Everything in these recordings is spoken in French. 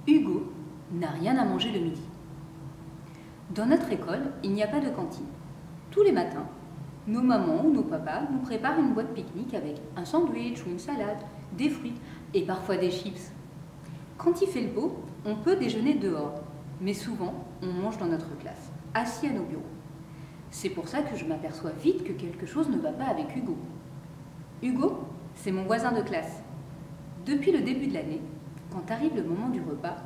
Hugo n'a rien à manger le midi. Dans notre école, il n'y a pas de cantine. Tous les matins, nos mamans ou nos papas nous préparent une boîte pique-nique avec un sandwich ou une salade, des fruits et parfois des chips. Quand il fait le beau, on peut déjeuner dehors, mais souvent, on mange dans notre classe, assis à nos bureaux. C'est pour ça que je m'aperçois vite que quelque chose ne va pas avec Hugo. Hugo, c'est mon voisin de classe. Depuis le début de l'année, quand arrive le moment du repas,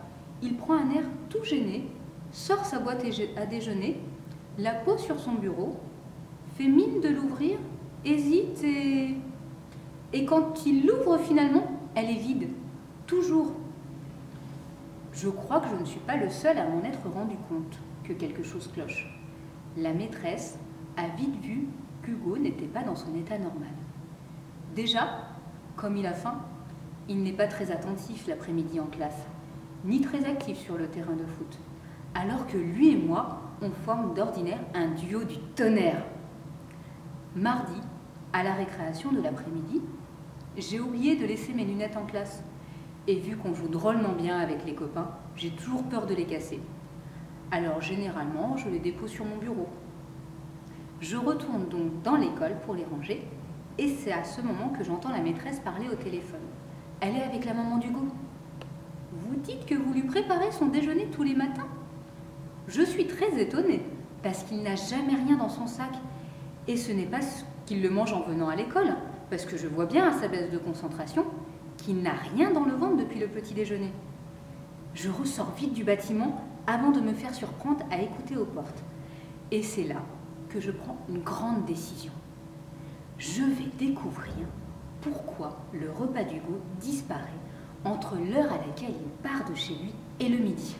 il prend un air tout gêné, sort sa boîte à déjeuner, la pose sur son bureau, fait mine de l'ouvrir, hésite et quand il l'ouvre finalement, elle est vide, toujours. Je crois que je ne suis pas le seul à m'en être rendu compte que quelque chose cloche. La maîtresse a vite vu qu'Hugo n'était pas dans son état normal. Déjà, comme il a faim, il n'est pas très attentif l'après-midi en classe, ni très actif sur le terrain de foot, alors que lui et moi, on forme d'ordinaire un duo du tonnerre. Mardi, à la récréation de l'après-midi, j'ai oublié de laisser mes lunettes en classe. Et vu qu'on joue drôlement bien avec les copains, j'ai toujours peur de les casser. Alors généralement, je les dépose sur mon bureau. Je retourne donc dans l'école pour les ranger, et c'est à ce moment que j'entends la maîtresse parler au téléphone. Elle est avec la maman d'Hugo. Vous dites que vous lui préparez son déjeuner tous les matins? Je suis très étonnée, parce qu'il n'a jamais rien dans son sac. Et ce n'est pas qu'il le mange en venant à l'école, parce que je vois bien à sa baisse de concentration qu'il n'a rien dans le ventre depuis le petit déjeuner. Je ressors vite du bâtiment avant de me faire surprendre à écouter aux portes. Et c'est là que je prends une grande décision. Je vais découvrir pourquoi le repas d'Hugo disparaît entre l'heure à laquelle il part de chez lui et le midi.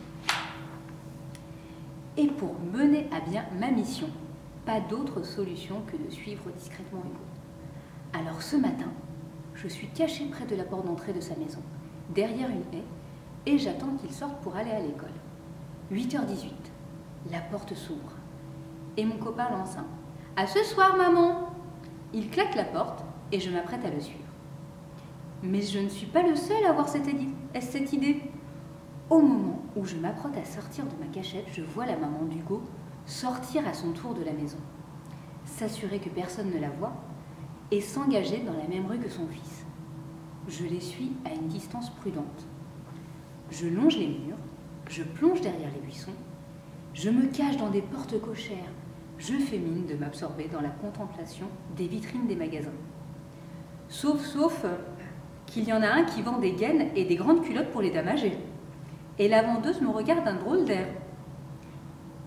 Et pour mener à bien ma mission, pas d'autre solution que de suivre discrètement Hugo. Alors ce matin, je suis cachée près de la porte d'entrée de sa maison, derrière une haie, et j'attends qu'il sorte pour aller à l'école. 8h18, la porte s'ouvre, et mon copain lance un « À ce soir, maman !» Il claque la porte, et je m'apprête à le suivre. Mais je ne suis pas le seul à avoir cette idée. Au moment où je m'apprête à sortir de ma cachette, je vois la maman d'Hugo sortir à son tour de la maison, s'assurer que personne ne la voit, et s'engager dans la même rue que son fils. Je les suis à une distance prudente. Je longe les murs, je plonge derrière les buissons, je me cache dans des portes cochères, je fais mine de m'absorber dans la contemplation des vitrines des magasins. Sauf qu'il y en a un qui vend des gaines et des grandes culottes pour les dames âgées. Et la vendeuse me regarde d'un drôle d'air.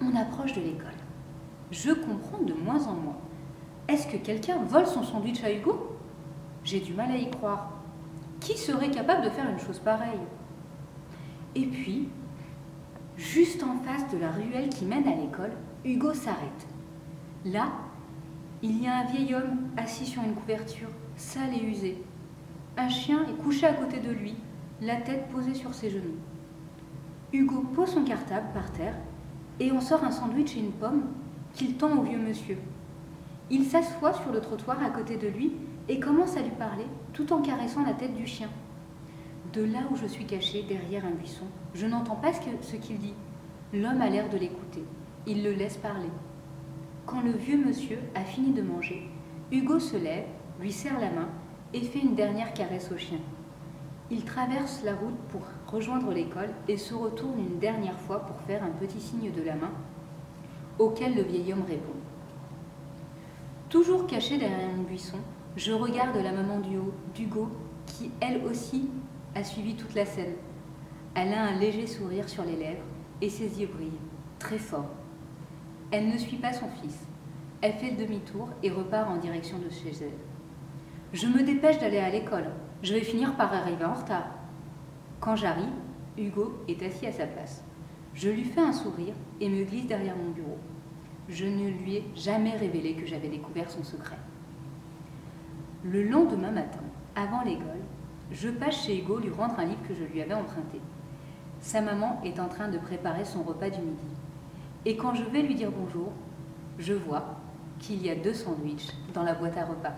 On approche de l'école. Je comprends de moins en moins. Est-ce que quelqu'un vole son sandwich à Hugo? J'ai du mal à y croire. Qui serait capable de faire une chose pareille? Et puis, juste en face de la ruelle qui mène à l'école, Hugo s'arrête. Là, il y a un vieil homme assis sur une couverture, sale et usée. Un chien est couché à côté de lui, la tête posée sur ses genoux. Hugo pose son cartable par terre et en sort un sandwich et une pomme qu'il tend au vieux monsieur. Il s'assoit sur le trottoir à côté de lui et commence à lui parler tout en caressant la tête du chien. De là où je suis cachée, derrière un buisson, je n'entends pas ce qu'il dit. L'homme a l'air de l'écouter. Il le laisse parler. Quand le vieux monsieur a fini de manger, Hugo se lève, lui serre la main et fait une dernière caresse au chien. Il traverse la route pour rejoindre l'école et se retourne une dernière fois pour faire un petit signe de la main, auquel le vieil homme répond. Toujours cachée derrière un buisson, je regarde la maman d'Hugo qui, elle aussi, a suivi toute la scène. Elle a un léger sourire sur les lèvres et ses yeux brillent, très fort. Elle ne suit pas son fils. Elle fait demi-tour et repart en direction de chez elle. Je me dépêche d'aller à l'école. Je vais finir par arriver en retard. Quand j'arrive, Hugo est assis à sa place. Je lui fais un sourire et me glisse derrière mon bureau. Je ne lui ai jamais révélé que j'avais découvert son secret. Le lendemain matin, avant l'école, je passe chez Hugo lui rendre un livre que je lui avais emprunté. Sa maman est en train de préparer son repas du midi. Et quand je vais lui dire bonjour, je vois qu'il y a 2 sandwichs dans la boîte à repas.